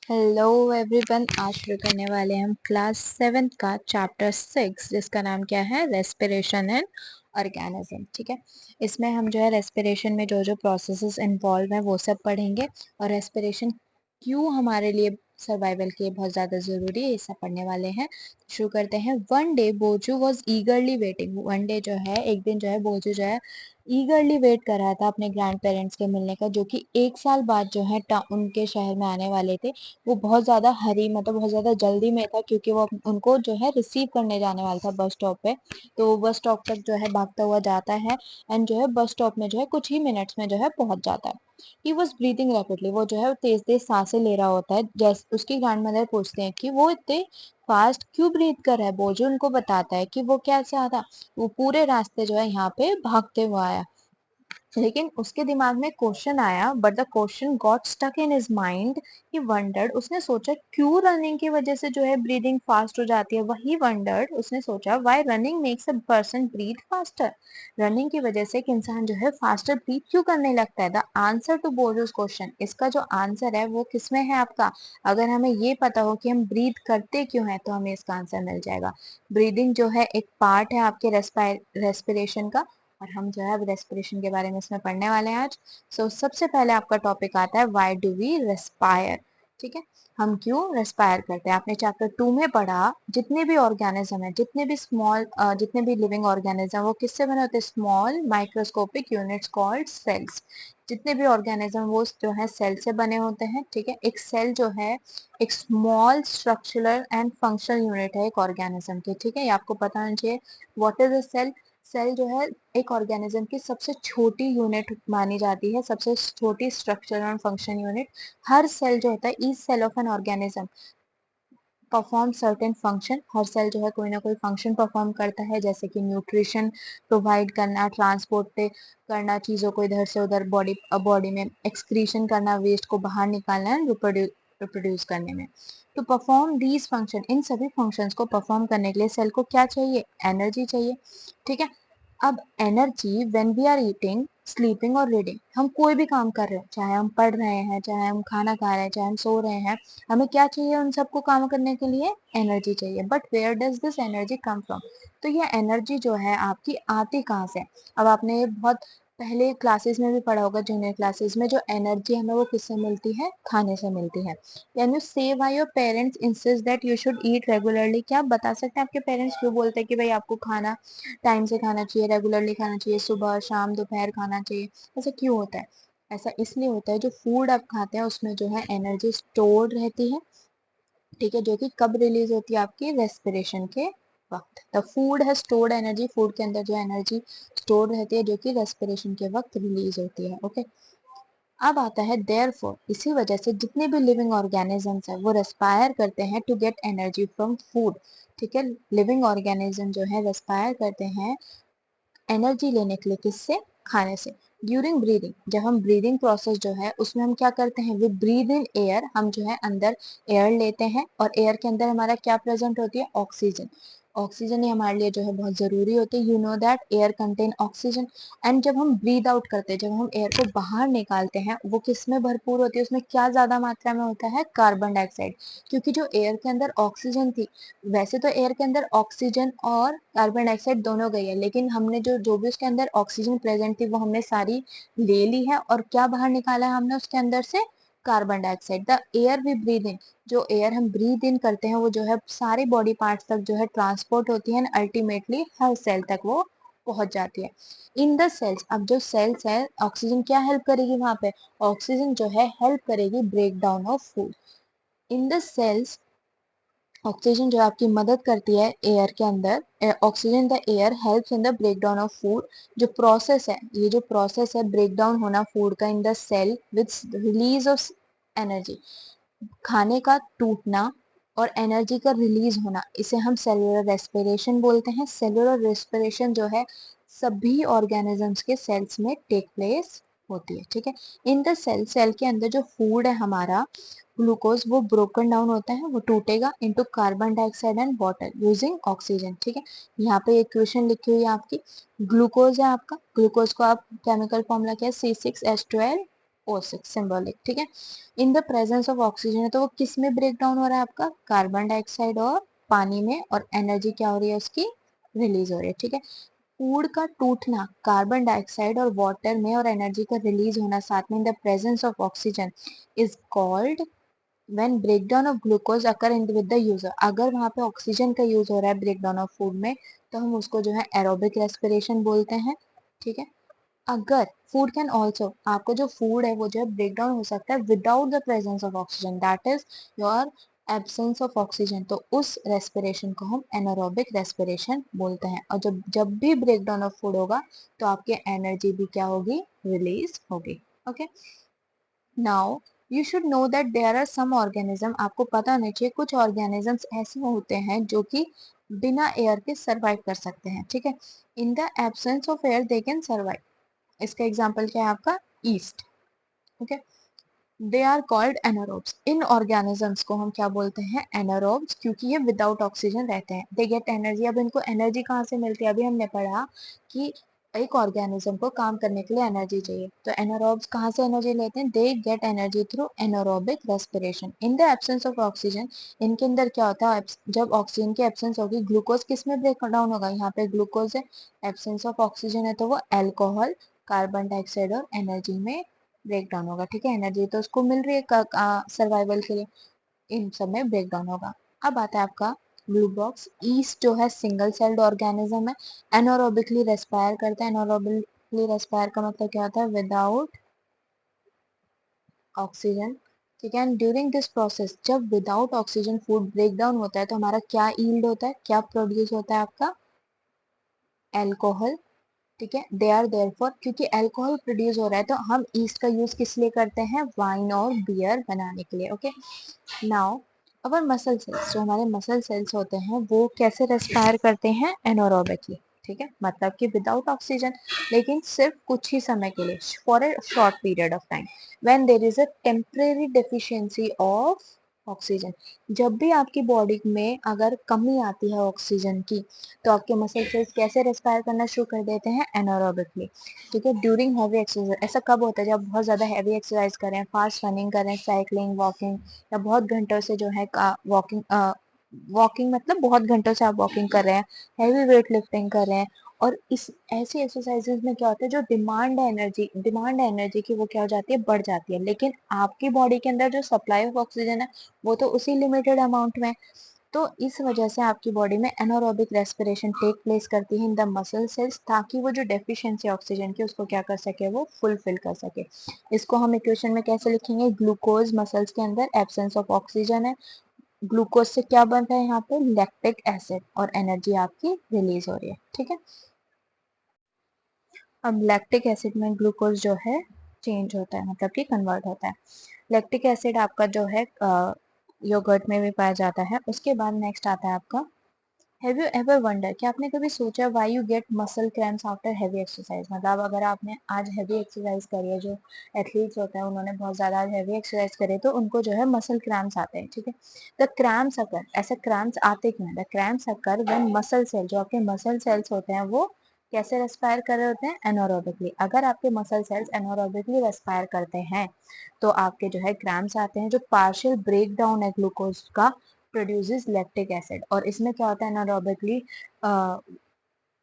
Hello everyone, आज शुरू करने वाले हैं हम क्लास 7 का चैप्टर 6 जिसका नाम क्या है, रेस्पिरेशन एंड ऑर्गेनिज्म। ठीक है, इसमें हम जो है रेस्पिरेशन में जो जो प्रोसेसेस इन्वॉल्व हैं वो सब पढ़ेंगे और रेस्पिरेशन क्यों हमारे लिए सर्वाइवल के लिए बहुत ज़्यादा ज़रूरी है ये सब पढ़ने वाले हैं। शुरू करते हैं। वन डे बोजू वॉज ईगरली वेटिंग। वन डे जो है, एक दिन जो है बोजू जो है ईगरली वेट कर रहा था अपने ग्रैंड पेरेंट्स के मिलने का, जो कि 1 साल बाद जो है उनके शहर में आने वाले थे। वो बहुत ज़्यादा हरी मतलब बहुत ज़्यादा जल्दी में था क्योंकि वो उनको जो है रिसीव करने जाने वाला था बस स्टॉप पे। तो वो बस स्टॉप तक जो है भागता हुआ जाता है एंड जो है बस स्टॉप में जो है कुछ ही मिनट्स में जो है पहुंच जाता है। He was breathing rapidly. वो जो है तेज तेज सांसें ले रहा होता है। जैसे उसकी ग्रैंड मदर पूछते हैं कि वो इतने फास्ट क्यों ब्रीथ कर रहा है। बोजो उनको बताता है कि वो कैसा था, वो पूरे रास्ते जो है यहाँ पे भागते हुए आया। लेकिन उसके दिमाग में क्वेश्चन आया, but the question got stuck in his mind. He wondered, उसने सोचा क्यों रनिंग की वजह से जो है ब्रीदिंग फास्ट हो जाती है। वही वंडर्ड, उसने सोचा why running makes a person breathe faster. Running की वजह से एक इंसान जो है फास्टर ब्रीथ क्यों करने लगता है। द आंसर टू बोजोस क्वेश्चन, इसका जो आंसर है वो किसमें है आपका। अगर हमें ये पता हो कि हम ब्रीथ करते क्यों है तो हमें इसका आंसर मिल जाएगा। ब्रीदिंग जो है एक पार्ट है आपके रेस्पिरेशन का, और हम जो है अब रेस्पिरेशन के बारे में इसमें पढ़ने वाले हैं आज। सबसे पहले आपका टॉपिक आता है व्हाई डू वी रेस्पायर। ठीक है, हम क्यों रेस्पायर करते हैं। आपने चैप्टर 2 में पढ़ा जितने भी ऑर्गेनिज्म है, जितने भी स्मॉल जितने भी लिविंग ऑर्गेनिज्म वो किससे बने होते हैं, small microscopic units called cells. जितने भी ऑर्गेनिज्म वो जो है सेल से बने होते हैं। ठीक है, एक सेल जो है एक small structural and functional unit है एक ऑर्गेनिज्म की। ठीक है, ये आपको पता होना चाहिए। What is a cell. Cell जो है एक ऑर्गेनिज्म की सबसे छोटी यूनिट मानी जाती है, सबसे छोटी स्ट्रक्चर और फंक्शन यूनिट। हर सेल जो होता है, each cell of an organism perform certain function. हर सेल जो है कोई ना कोई फंक्शन परफॉर्म करता है, जैसे कि न्यूट्रिशन प्रोवाइड करना, ट्रांसपोर्ट करना चीजों को इधर से उधर बॉडी में, एक्सक्रीशन करना, वेस्ट को बाहर निकालना है, रिप्रोड्यूस करने में। तो परफॉर्म दीज फंक्शन, इन सभी फंक्शंस को परफॉर्म करने के लिए सेल को क्या चाहिए, एनर्जी चाहिए। ठीक है, अब energy when we are eating, sleeping और रीडिंग, हम कोई भी काम कर रहे हैं, चाहे हम पढ़ रहे हैं, चाहे हम खाना खा रहे हैं, चाहे हम सो रहे हैं, हमें क्या चाहिए उन सबको काम करने के लिए, एनर्जी चाहिए। But where does this energy come from. तो ये एनर्जी जो है आपकी आती कहाँ से। अब आपने ये बहुत पहले क्लासेस में भी पढ़ा होगा, जूनियर क्लासेस में, जो एनर्जी हमें वो किससे मिलती है, खाने से मिलती है। कैन यू से why your parents insist that you should eat regularly. क्या आप बता सकते हैं आपके पेरेंट्स क्यों बोलते हैं कि भाई आपको खाना टाइम से खाना चाहिए, रेगुलरली खाना चाहिए, सुबह शाम दोपहर खाना चाहिए। ऐसा क्यों होता है। ऐसा इसलिए होता है, जो फूड आप खाते हैं उसमें जो है एनर्जी स्टोर्ड रहती है। ठीक है, जो कि कब रिलीज होती है, आपकी रेस्पिरेशन के वक्त। द फूड है स्टोर्ड एनर्जी, फूड के अंदर जो एनर्जी स्टोर रहती है जो कि रेस्पिरेशन के वक्त रिलीज होती है। ओके, अब आता है देयरफॉर, इसी वजह से जितने भी लिविंग ऑर्गेनिजम्स है वो रेस्पायर करते हैं to get energy from food. ठीक है, लिविंग ऑर्गेनिज्म जो है रेस्पायर करते हैं एनर्जी लेने के लिए, किससे, खाने से। ड्यूरिंग ब्रीदिंग, जब हम ब्रीदिंग प्रोसेस जो है उसमें हम क्या करते हैं, वी ब्रीद इन एयर, हम जो है अंदर एयर लेते हैं और एयर के अंदर हमारा क्या प्रेजेंट होती है, ऑक्सीजन। ऑक्सीजन ही हमारे लिए जो है बहुत जरूरी होती है। You know that air contain oxygen. And जब हम ब्रीद आउट करते हैं, जब हम एयर को बाहर निकालते हैं, वो किस में भरपूर होती है, उसमें क्या ज्यादा मात्रा में होता है, कार्बन डाइऑक्साइड। क्योंकि जो एयर के अंदर ऑक्सीजन थी, वैसे तो एयर के अंदर ऑक्सीजन और कार्बन डाइऑक्साइड दोनों गई है, लेकिन हमने जो जो भी उसके अंदर ऑक्सीजन प्रेजेंट थी वो हमने सारी ले ली है, और क्या बाहर निकाला है हमने उसके अंदर से, carbon dioxide. The air we breathe in, जो एयर हम ब्रीद इन करते हैं वो जो है सारे बॉडी पार्ट्स तक जो है ट्रांसपोर्ट होती है, अल्टीमेटली हर सेल तक वो पहुंच जाती है। इन द सेल्स, अब जो सेल्स है, ऑक्सीजन क्या हेल्प करेगी वहां पे, ऑक्सीजन जो है हेल्प करेगी break down of food. In the cells, oxygen जो आपकी मदद करती है एयर के अंदर, oxygen the air helps in the break down of food. जो प्रोसेस है, ये जो प्रोसेस है ब्रेक डाउन होना फूड का in the cell with release of energy, खाने का टूटना और एनर्जी का रिलीज होना, इसे हम सेलुलर रेस्पिरेशन बोलते हैं। सेलुलर रेस्पिरेशन जो है सभी ऑर्गेनिजम्स के सेल्स में टेक प्लेस होती है। ठीक है, इन द सेल, सेल के अंदर जो फूड है हमारा, ग्लूकोज, वो ब्रोकन डाउन होता है, वो टूटेगा into carbon dioxide and water using oxygen. ठीक है, यहाँ पे इक्वेशन लिखी हुई है आपकी, ग्लूकोज है आपका, ग्लूकोज को आप केमिकल फॉर्मूला क्या है, C6H12 O6 सिंबॉलिक, ठीक है। In the presence of oxygen है तो वो किस में ब्रेक डाउन हो रहा है आपका, कार्बन डाइऑक्साइड और पानी में, और एनर्जी क्या हो रही है उसकी, रिलीज हो रही है, ठीक है। फूड का टूटना कार्बन डाइऑक्साइड और वाटर में और एनर्जी का रिलीज होना साथ में in the presence of oxygen is called when breakdown of glucose occur in with the user. अगर वहां पे ऑक्सीजन का यूज हो रहा है ब्रेकडाउन ऑफ फूड में तो हम उसको जो है एरोबिक रेस्पिरेशन बोलते हैं, ठीक है। अगर फूड कैन ऑल्सो, आपको जो फूड है वो जो है ब्रेक डाउन हो सकता है without the presence of oxygen, that is your absence of oxygen, तो उस रेस्पिरेशन को हम एनारोबिक रेस्पिरेशन बोलते हैं। और जब जब भी ब्रेक डाउन ऑफ फूड होगा तो आपके एनर्जी भी क्या होगी, रिलीज होगी, okay. Now you should know that there are some organism, आपको पता होना चाहिए कुछ ऑर्गेनिजम्स ऐसे होते हैं जो कि बिना एयर के सरवाइव कर सकते हैं, ठीक है। In the absence of air they can survive. इसका एग्जाम्पल क्या है आपका, yeast, okay. They are called anaerobes. इन ऑर्गेनिजम्स को हम क्या बोलते हैं, एनारोब्स, क्योंकि ये विदाउट ऑक्सीजन रहते हैं। दे गेट एनर्जी, अब इनको एनर्जी कहाँ से मिलती है, अभी हमने पढ़ा कि एक ऑर्गेनिज्म को काम करने के लिए एनर्जी चाहिए, तो एनारोब्स कहाँ से एनर्जी लेते हैं, they get energy through anaerobic respiration in the absence of oxygen. इनके अंदर क्या होता है, जब ऑक्सीजन की एब्सेंस होगी ग्लूकोज किस में ब्रेक डाउन होगा, यहाँ पे ग्लूकोज है, एब्सेंस ऑफ ऑक्सीजन है तो वो अल्कोहल, कार्बन डाइऑक्साइड और एनर्जी में ब्रेक डाउन होगा, ठीक है। एनर्जी तो उसको मिल रही है सर्वाइवल के लिए, इन सब में ब्रेक डाउन होगा। अब आता है आपका ब्लू बॉक्स। ईस्ट जो है सिंगल सेल्ड ऑर्गेनिज्म है, एनारोबिकली रेस्पायर करता है। एनारोबिकली रेस्पायर का मतलब क्या होता है, विदाउट ऑक्सीजन, ठीक है। एंड ड्यूरिंग दिस प्रोसेस जब without oxygen food break down होता है तो हमारा क्या ईल्ड होता है, क्या प्रोड्यूस होता है आपका, एल्कोहल, ठीक है। दे आर देयरफॉर, क्योंकि अल्कोहल प्रोड्यूस हो रहा है तो हम ईस्ट का यूज किस लिए करते हैं, वाइन और बियर बनाने के लिए, okay. Now our muscle cells, जो हमारे मसल सेल्स होते हैं वो कैसे रेस्पायर करते हैं, एनोरोबिकली, ठीक है, मतलब कि विदाउट ऑक्सीजन, लेकिन सिर्फ कुछ ही समय के लिए, for a short period of time, when there is a temporary deficiency of oxygen. जब भी आपकी बॉडी में अगर कमी आती है ऑक्सीजन की तो आपके मसल सेल्स कैसे रेस्पायर करना शुरू कर देते हैं, एनारोबिकली, ठीक है। ड्यूरिंग हैवी एक्सरसाइज, ऐसा कब होता है, जब बहुत ज्यादा हैवी एक्सरसाइज करें, फास्ट रनिंग करें, साइकिलिंग, वॉकिंग, या बहुत घंटों से जो है वॉकिंग, वॉकिंग मतलब बहुत घंटों से आप वॉकिंग कर रहे हैं, हैवी वेट लिफ्टिंग कर रहे हैं, और इस ऐसी एक्सरसाइजेज में क्या होता है, जो डिमांड है एनर्जी की वो क्या हो जाती है, बढ़ जाती है, लेकिन आपकी बॉडी के अंदर जो सप्लाई ऑफ ऑक्सीजन है वो तो उसी लिमिटेड अमाउंट में, तो इस वजह से आपकी बॉडी में एनारोबिक रेस्पिरेशन टेक प्लेस करती है इन द मसल सेल्स, ताकि वो जो डेफिशिएंसी ऑक्सीजन की उसको क्या कर सके, वो फुलफिल कर सके। इसको हम इक्वेशन में कैसे लिखेंगे, ग्लूकोज मसल्स के अंदर एब्सेंस ऑफ ऑक्सीजन है, ग्लूकोज से क्या बन रहा है यहाँ पे, लैक्टिक एसिड, और एनर्जी आपकी रिलीज हो रही है, ठीक है। अब लैक्टिक एसिड में ग्लूकोज जो है चेंज होता है, मतलब कि कन्वर्ट होता है। लैक्टिक एसिड आपका जो है योगर्ट में भी पाया जाता है। उसके बाद नेक्स्ट आता है आपका, हैव यू एवर वंडर, क्या आपने कभी सोचा why you get muscle cramps after heavy exercise, मतलब अगर आपने आज हैवी एक्सरसाइज करी है, जो एथलीट्स होते हैं उन्होंने बहुत ज्यादा आज हैवी एक्सरसाइज करे तो उनको जो है मसल क्रैम्प्स आते हैं, ठीक है। द क्रैम्प्स अकर, ऐसे क्रैम्प्स आते क्यों हैं, the cramps occur when muscle cell, जो आपके मसल सेल्स होते हैं वो कैसे रेस्पायर कर रहे होते हैं, एनारोबिकली। अगर आपके मसल सेल्स एनारोबिकली रेस्पायर करते हैं तो आपके जो है क्रैम्प्स आते हैं, जो पार्शियल ब्रेक डाउन है ग्लूकोज का प्रोड्यूसेस लैक्टिक एसिड, और इसमें क्या होता है, एनारोबिकली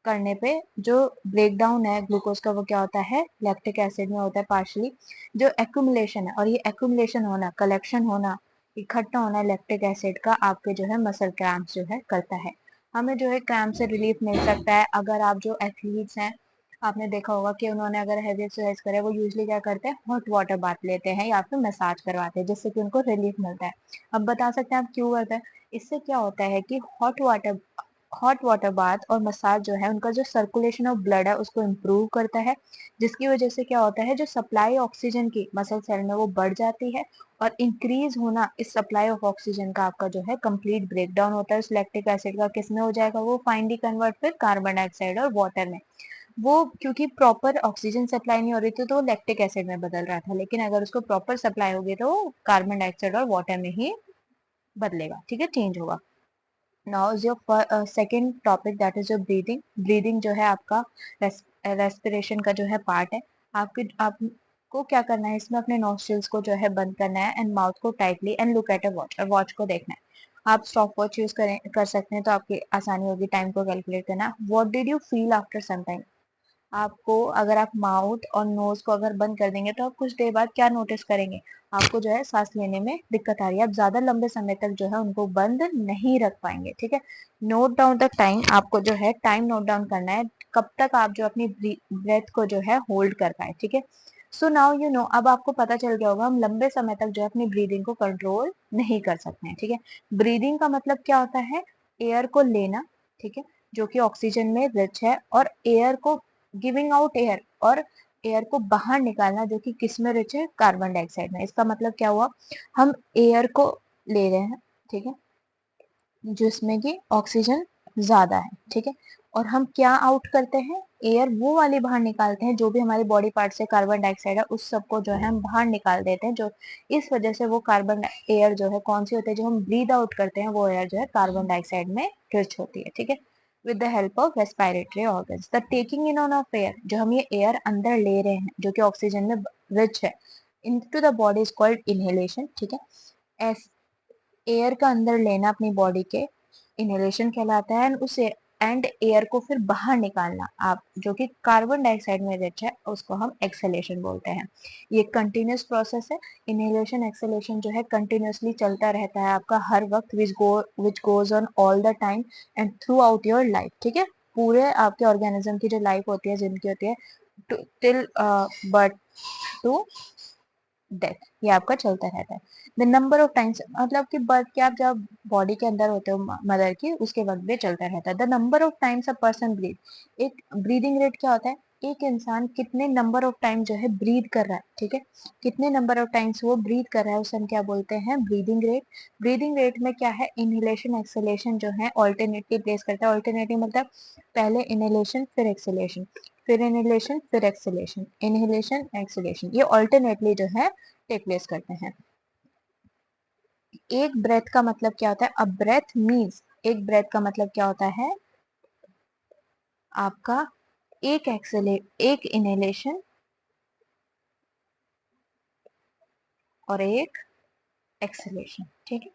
करने पे जो ब्रेक डाउन है ग्लूकोज का वो क्या होता है, लैक्टिक एसिड में होता है पार्शली। जो एक्यूमुलेशन है, और ये एक्यूमुलेशन होना, कलेक्शन होना, इकट्ठा होना लैक्टिक एसिड का आपके जो है मसल क्रैम्प्स जो है करता है। हमें जो है क्रैम्प से रिलीफ मिल सकता है अगर आप जो एथलीट्स हैं, आपने देखा होगा कि उन्होंने अगर हैवी एक्सरसाइज करे वो यूजली क्या करते हैं, हॉट वाटर बाथ लेते हैं या फिर मसाज करवाते हैं, जिससे कि उनको रिलीफ मिलता है। अब बता सकते हैं आप क्यों करते हैं, इससे क्या होता है कि हॉट वाटर बाथ और मसाज जो है उनका जो सर्कुलेशन ऑफ ब्लड है उसको इम्प्रूव करता है, जिसकी वजह से क्या होता है, जो सप्लाई ऑक्सीजन की मसल सेल में वो बढ़ जाती है, और इंक्रीज होना इस सप्लाई ऑफ ऑक्सीजन का आपका जो है कंप्लीट ब्रेक डाउन होता है उस लैक्टिक एसिड का, किस में हो जाएगा, वो फाइनली कन्वर्ट फिर कार्बन डाइऑक्साइड और वाटर में। वो क्योंकि प्रॉपर ऑक्सीजन सप्लाई नहीं हो रही थी तो वो लैक्टिक एसिड में बदल रहा था, लेकिन अगर उसको प्रॉपर सप्लाई होगी तो कार्बन डाइऑक्साइड और वाटर में ही बदलेगा, ठीक है, चेंज होगा। Now is your second topic, that is your breathing. Breathing जो है आपका रेस्पिरेशन का जो है पार्ट है। आपकी आप आपको क्या करना है, इसमें अपने नोस्ट्रिल्स को जो है बंद करना है एंड माउथ को tightly and look at a watch, और वॉच को देखना है। आप स्टॉप वॉच यूज कर सकते हैं तो आपकी आसानी होगी टाइम को कैलकुलेट करना। What did you feel after some time, आपको अगर आप माउथ और नोज को अगर बंद कर देंगे तो आप कुछ देर बाद क्या नोटिस करेंगे, आपको जो है सांस लेने में दिक्कत आ रही है, आप ज्यादा लंबे समय तक जो है उनको बंद नहीं रख पाएंगे। ठीक है, नोट डाउन द टाइम, आपको जो है टाइम नोट डाउन करना है, कब तक आप जो अपनी ब्रेथ को जो है होल्ड कर पाए। ठीक है, सो नाउ यू नो, अब आपको पता चल गया होगा हम लंबे समय तक जो है अपनी ब्रीदिंग को कंट्रोल नहीं कर सकते हैं। ठीक है, ब्रीदिंग का मतलब क्या होता है, एयर को लेना, ठीक है, जो कि ऑक्सीजन में रिच है, और एयर को गिविंग आउट एयर, और एयर को बाहर निकालना जो कि किस में रिच है, कार्बन डाइऑक्साइड में। इसका मतलब क्या हुआ, हम एयर को ले रहे हैं, ठीक है, जिसमें कि ऑक्सीजन ज्यादा है। ठीक है, और हम क्या आउट करते हैं, एयर वो वाली बाहर निकालते हैं जो भी हमारे बॉडी पार्ट से कार्बन डाइऑक्साइड है उस सबको जो है हम बाहर निकाल देते हैं, जो इस वजह से वो कार्बन एयर जो है कौन सी होती है, जो हम ब्रीद आउट करते हैं वो एयर जो है कार्बन डाइऑक्साइड में रिच होती है। ठीक है, with the help of respiratory organs, the taking in on of air, जो हम ये एयर अंदर ले रहे हैं जो कि ऑक्सीजन में रिच है, into the body is called inhalation। ठीक है, एयर का अंदर लेना अपनी बॉडी के इनहेलेशन कहलाता है, एंड एयर को फिर बाहर निकालना, आप जो कि कार्बन डाइऑक्साइड में रिच है उसको हम एक्सहेलेशन बोलते हैं। ये कंटिन्यूस प्रोसेस है, इनहेलेशन एक्सहेलेशन जो है कंटिन्यूसली चलता रहता है आपका हर वक्त, which goes on all the time and through out your life. ठीक है, पूरे आपके ऑर्गेनिज्म की जो लाइफ होती है, जिनकी होती है टिल बर्थ टू डेथ, ये आपका चलता रहता है। द नंबर ऑफ टाइम्स, मतलब कि बर्थ के आप जब बॉडी के अंदर होते हो मदर की, उसके वक्त भी चलता रहता है। The number of times a person breathe, एक ब्रीदिंग रेट क्या होता है, एक इंसान कितने नंबर ऑफ टाइम जो है ब्रीद कर रहा है। ठीक है, कितने नंबर ऑफ टाइम्स वो ब्रीद कर रहा है उसे हम क्या बोलते हैं, ब्रीदिंग रेट। ब्रीदिंग रेट में क्या है, इनहेलेशन एक्सहेलेशन जो है ऑल्टरनेटली प्लेस करता है। ऑल्टरनेटली मतलब पहले इनहेलेशन फिर एक्सहेलेशन, फिर इनहेलेशन फिर एक्सहेलेशन, इनहेलेशन एक्सहेलेशन, ये ऑल्टरनेटली जो है टेक प्लेस करते हैं। एक ब्रेथ का मतलब क्या होता है, अ ब्रेथ मीन्स, एक ब्रेथ का मतलब क्या होता है आपका एक इनहेलेशन और एक एक्सहेलेशन। ठीक है,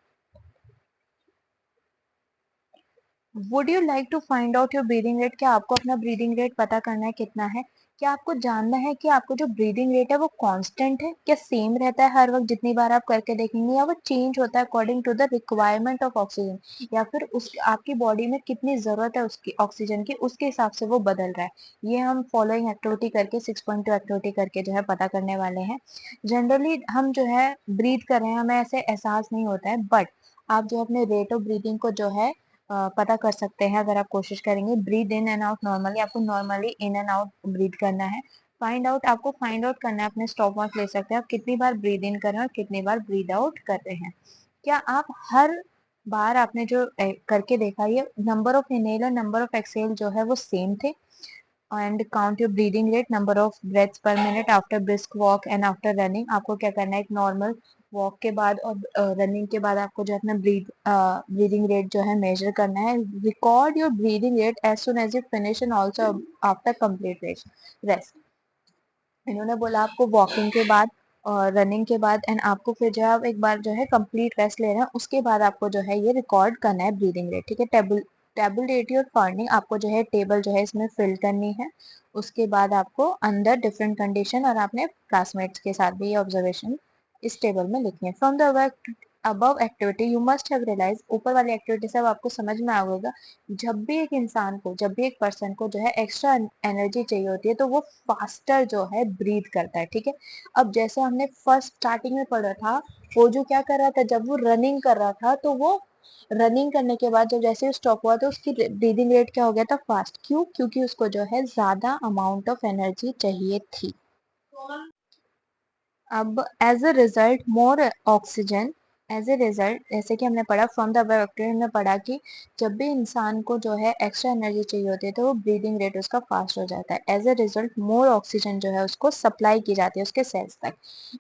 would you like to find out your breathing rate, क्या आपको अपना ब्रीदिंग रेट पता करना है कितना है, क्या आपको जानना है कि आपको जो ब्रीदिंग रेट है वो कांस्टेंट है, क्या सेम रहता है हर वक्त जितनी बार आप करके देखेंगे, या वो चेंज होता है according to the requirement of oxygen, या फिर उस आपकी बॉडी में कितनी जरूरत है उसकी ऑक्सीजन की, उसके हिसाब से वो बदल रहा है। ये हम फॉलोइंग एक्टिविटी करके 6.2 एक्टिविटी करके जो है पता करने वाले हैं। जनरली हम जो है ब्रीथ कर रहे हैं हमें ऐसे एहसास नहीं होता है, बट आप जो अपने रेट ऑफ ब्रीदिंग को जो है पता कर सकते हैं अगर आप कोशिश करेंगे। Breathe in and out normally, आपको normally in and out breathe करना है। फाइंड आउट, आपको फाइंड आउट करना है, अपने स्टॉप वॉच ले सकते हैं आप कितनी बार ब्रीद इन कर रहे हैं और कितनी बार ब्रीद आउट कर रहे हैं। क्या आप हर बार आपने जो करके देखा, ये नंबर ऑफ इनहेल और नंबर ऑफ एक्सहेल जो है वो सेम थे, and count your breathing rate, number of breaths पर minute after brisk walk and after running. आपको क्या करना है, एक नॉर्मल वॉक के बाद और रनिंग के बाद आपको जो है अपना ब्रीदिंग रेट जो है मेजर करना है। Record your breathing rate as soon as you finish and also after complete rest. इन्होंने बोला आपको वॉकिंग के बाद और रनिंग के बाद एंड आपको फिर जो है आप एक बार जो है कंप्लीट रेस्ट ले रहे हैं, उसके बाद आपको जो है ये रिकॉर्ड करना है ब्रीदिंग रेट। ठीक है, टेबुलेट योर फंडिंग, आपको जो है टेबल जो है इसमें फिल करनी है। उसके बाद आपको अंदर डिफरेंट कंडीशन और आपने क्लासमेट्स के साथ भी ये ऑब्जर्वेशन इस टेबल में लिखनी है। From the above activity you must have realise, ऊपर वाली एक्टिविटी से अब आपको समझ में आ होगा, जब भी एक इंसान को, जब भी एक पर्सन को जो है एक्स्ट्रा एनर्जी चाहिए होती है तो वो फास्टर जो है ब्रीथ करता है। ठीक है, अब जैसे हमने फर्स्ट स्टार्टिंग में पढ़ा था, वो जो क्या कर रहा था, जब वो रनिंग कर रहा था तो वो रनिंग करने के बाद जब जैसे स्टॉप हुआ तो उसकी ब्रीदिंग रेट क्या हो गया था, फास्ट। क्यों, क्योंकि उसको जो है ज्यादा अमाउंट ऑफ एनर्जी चाहिए थी। अब as a result more oxygen, as a result जैसे कि हमने पढ़ा फ्रॉम द बैक्टीरिया, हमने पढ़ा कि जब भी इंसान को जो है एक्स्ट्रा एनर्जी चाहिए होती है तो वो ब्रीदिंग रेट उसका फास्ट हो जाता है। As a result more oxygen जो है उसको सप्लाई की जाती है उसके सेल्स तक।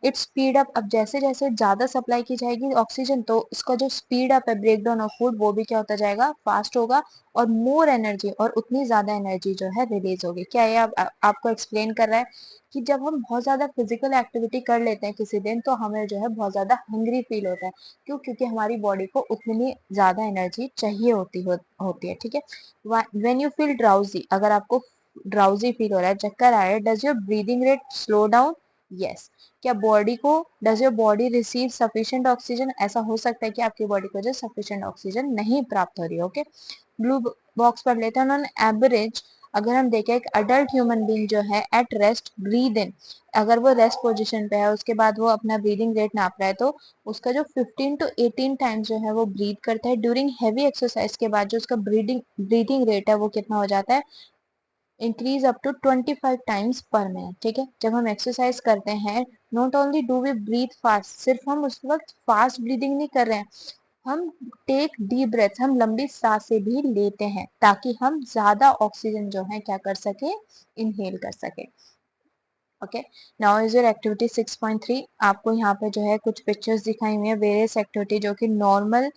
इट स्पीड अप, अब जैसे जैसे ज्यादा सप्लाई की जाएगी ऑक्सीजन तो उसका जो स्पीड अप है ब्रेक डाउन ऑफ फूड वो भी क्या होता जाएगा, फास्ट होगा, और मोर एनर्जी और उतनी ज्यादा एनर्जी जो है रिलीज होगी। क्या ये आपको एक्सप्लेन कर रहा है कि जब हम बहुत ज्यादा फिजिकल एक्टिविटी कर लेते हैं किसी दिन तो हमें जो है बहुत ज्यादा हंग्री फील होता है। क्यों? क्योंकि हमारी बॉडी को उतनी ज्यादा एनर्जी चाहिए होती है, ठीक है। व्हेन यू फील ड्राउजी, अगर आपको ड्राउजी फील हो रहा है, चक्कर आ रहा है, does your breathing rate slow down? Yes. क्या बॉडी को, does your body receive sufficient oxygen? ऐसा हो सकता है कि आपकी बॉडी को जो सफिशिएंट ऑक्सीजन नहीं प्राप्त हो रही है। ओके, ब्लू बॉक्स पढ़ लेते हैं। ऑन एवरेज अगर हम देखें एक अडल्ट ह्यूमन बीइंग जो है एट रेस्ट ब्रीद इन, अगर वो रेस्ट पोजीशन पे है उसके बाद वो अपना ब्रीदिंग रेट नाप रहा है तो उसका जो 15 to 18 टाइम्स जो है वो ब्रीथ करता है। ड्यूरिंग हैवी एक्सरसाइज के बाद जो उसका ब्रीदिंग रेट है वो कितना हो जाता है? Increase up to 25 times per minute, ठीक है। जब हम एक्सरसाइज करते हैं, not only do we breathe fast, सिर्फ हम उस वक्त फास्ट ब्रीदिंग नहीं कर रहे हैं, हम टेक डीप ब्रेथ, हम लंबी सांसें भी लेते हैं ताकि हम ज्यादा ऑक्सीजन जो है क्या कर सके? इनहेल कर सके। Okay, now is your activity 6.3। आपको यहाँ पे जो है कुछ पिक्चर्स दिखाई हुई है वेरियस एक्टिविटी जो कि नॉर्मल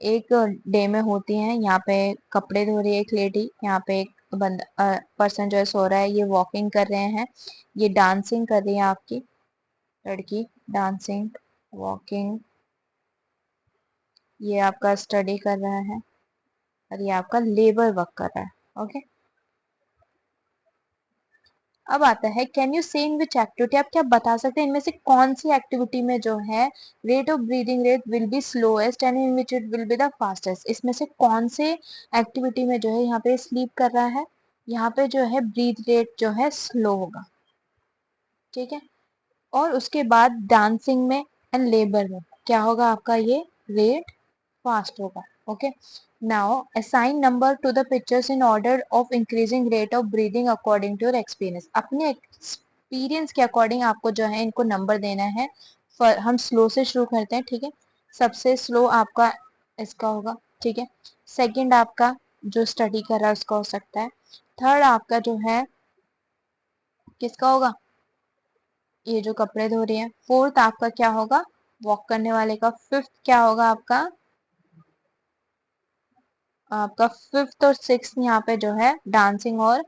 एक डे में होती हैं। यहाँ पे कपड़े धो रही है एक लेडी, यहाँ पे एक बंदा पर्सन जो है सो रहा है, ये वॉकिंग कर रहे हैं, ये डांसिंग कर रही है आपकी लड़की, डांसिंग, वॉकिंग, ये आपका स्टडी कर रहा है और ये आपका लेबर वर्क कर रहा है। ओके, अब आता है कैन यू से इन विच एक्टिविटी, आप क्या बता सकते हैं इनमें से कौन सी एक्टिविटी में जो है rate of breathing rate will be slowest and in which it will be the fastest? इसमें से कौन से एक्टिविटी में जो है यहाँ पे स्लीप कर रहा है, यहाँ पे जो है ब्रीथ रेट जो है स्लो होगा, ठीक है। और उसके बाद डांसिंग में एंड लेबर में क्या होगा आपका? ये रेट फास्ट होगा। Okay, now assign number to the pictures in order of increasing rate of breathing according to your experience. अपने एक्सपीरियंस के अकॉर्डिंग आपको जो है इनको नंबर देना है। हम स्लो से शुरू करते हैं, ठीक है। सबसे स्लो आपका इसका होगा, ठीक है। सेकंड आपका जो स्टडी कर रहा है उसका हो सकता है। थर्ड आपका जो है किसका होगा? ये जो कपड़े धो रही है। फोर्थ आपका क्या होगा? वॉक करने वाले का। फिफ्थ क्या होगा आपका? आपका फिफ्थ और सिक्स यहाँ पे जो है डांसिंग और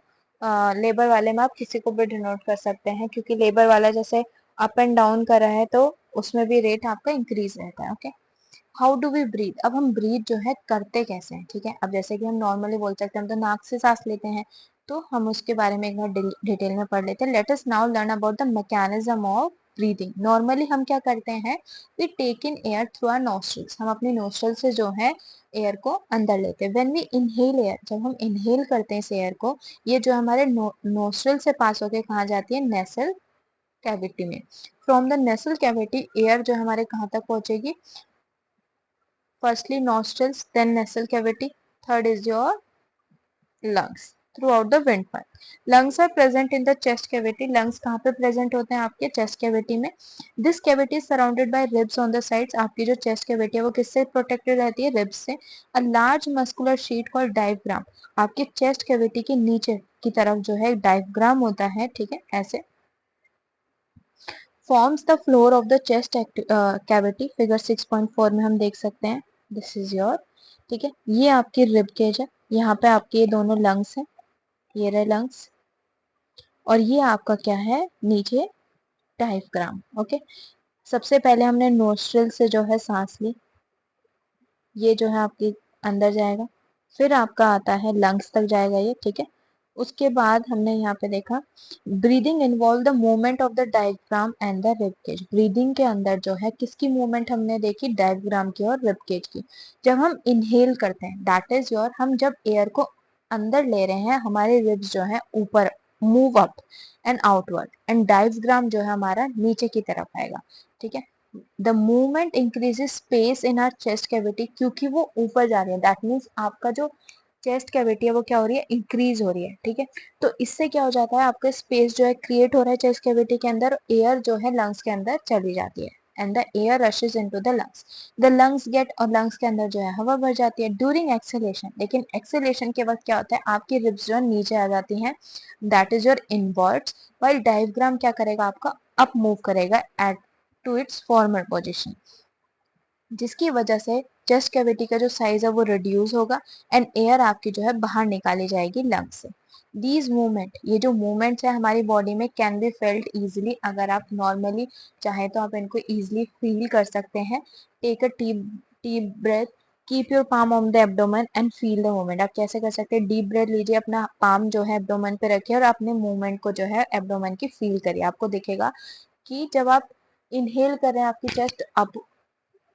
लेबर वाले में आप किसी को भी डिनोट कर सकते हैं क्योंकि लेबर वाला जैसे अप एंड डाउन कर रहा है तो उसमें भी रेट आपका इंक्रीज रहता है। Okay, how do we breathe, अब हम ब्रीथ जो है करते कैसे हैं, ठीक है। अब जैसे कि हम नॉर्मली बोल सकते हैं हम तो नाक से सांस लेते हैं, तो हम उसके बारे में एक बार डिटेल में पढ़ लेते हैं। Let us now learn about the mechanism of breathing. Normally हम क्या करते हैं? We take in air through our nostrils, हम अपने नोस्ट्रल से जो है एयर को अंदर लेते हैं। व्हेन वी इनहेल एयर, जब हम इनहेल करते हैं इस एयर को, ये जो हमारे नोस्ट्रल से पास होके कहाँ जाती है? नेसल कैविटी में। From the nasal cavity air जो हमारे कहाँ तक पहुंचेगी? Firstly nostrils, then nasal cavity. Third is your lungs throughout the windpipe. Lungs are present in the chest cavity. Lungs कहाँ पे present होते हैं? आपके chest cavity में. This cavity is surrounded by ribs on the sides. आपकी जो chest cavity है वो किससे protected रहती है? Ribs से. A large muscular sheet called diaphragm. आपके chest cavity के नीचे की तरफ जो है diaphragm होता है, ठीक है, ऐसे forms the floor of the chest cavity. Figure 6.4 में हम देख सकते हैं, दिस इज योर, ठीक है। ये आपकी रिब केज है, यहाँ पे आपके ये दोनों लंग्स हैं, ये रहे लंग्स, और ये आपका क्या है? नीचे डायफ्राम। ओके, सबसे पहले हमने नोस्ट्रिल से जो है सांस ली, ये जो है आपके अंदर जाएगा, फिर आपका आता है लंग्स तक जाएगा ये, ठीक है। उसके बाद हमने यहाँ पे देखा breathing involve the movement of the diaphragm and the rib cage. Breathing के अंदर जो है किसकी मूवमेंट हमने देखी? डायफ्राम की और रिब केज की। जब हम इनहेल करते हैं, दैट इज योर, हम जब एयर को अंदर ले रहे हैं हमारे रिब्स जो है ऊपर move up and outward, and diaphragm जो है हमारा नीचे की तरफ आएगा, ठीक है। The movement increases space in are chest cavity, क्योंकि वो ऊपर जा रही है, दैट मीन्स आपका जो चेस्ट कैविटी है वो क्या हो रही है? इंक्रीज हो रही है, ठीक है। तो इससे क्या हो जाता है? आपका स्पेस जो है क्रिएट हो रहा है चेस्ट कैविटी के अंदर, एयर जो है लंग्स के अंदर चली जाती है and the air rushes into the lungs. The lungs get, और लंग्स के अंदर जो है हवा भर जाती है ड्यूरिंग एक्सेलेशन। लेकिन एक्सेलेशन के वक्त क्या होता है? आपकी रिब्स जो है नीचे आ जाती हैं, that is your inverts, while diaphragm क्या करेगा? आपका अप मूव करेगा at to its former position. जिसकी वजह से चेस्ट कैविटी का जो साइज है वो रिड्यूस होगा एंड एयर आपकी जो है बाहर निकाली जाएगी लंग्स से। दीज मूवमेंट, ये जो मूवमेंट्स है हमारी बॉडी में, कैन बी फेल्ट इजिली। अगर आप नॉर्मली चाहें तो आप इनको इजिली फील कर सकते हैं। Take a deep breath, keep your palm on the abdomen and feel the movement. आप कैसे कर सकते हैं? डीप ब्रेथ लीजिए, अपना पाम जो है एब्डोमेन पे रखिए और अपने मूवमेंट को जो है एब्डोमेन की फील करिए। आपको दिखेगा कि जब आप इनहेल कर रहे हैं आपकी चेस्ट अप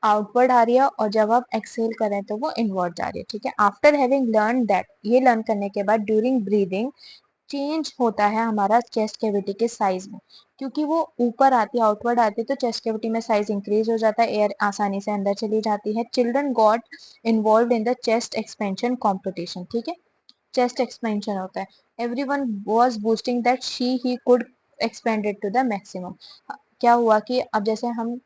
आउटवर्ड आ रही है और जब आप एक्सहेल कर रहे हैं तो वो इनवर्ड जा रही है। ठीक है, आफ्टर हैविंग लर्न दैट, ये लर्न करने के बाद ड्यूरिंग ब्रीदिंग चेंज होता है हमारा चेस्ट कैविटी के साइज में। क्योंकि वो ऊपर आती है, आउटवर्ड आती है, तो चेस्ट कैविटी में साइज इंक्रीज हो जाता है, एयर आसानी से अंदर चली जाती है। Children got involve in the chest expansion competition. ठीक है, चेस्ट एक्सपेंशन होता है। Everyone was boosting that she he could expand it to the maximum. क्या हुआ कि अब जैसे हम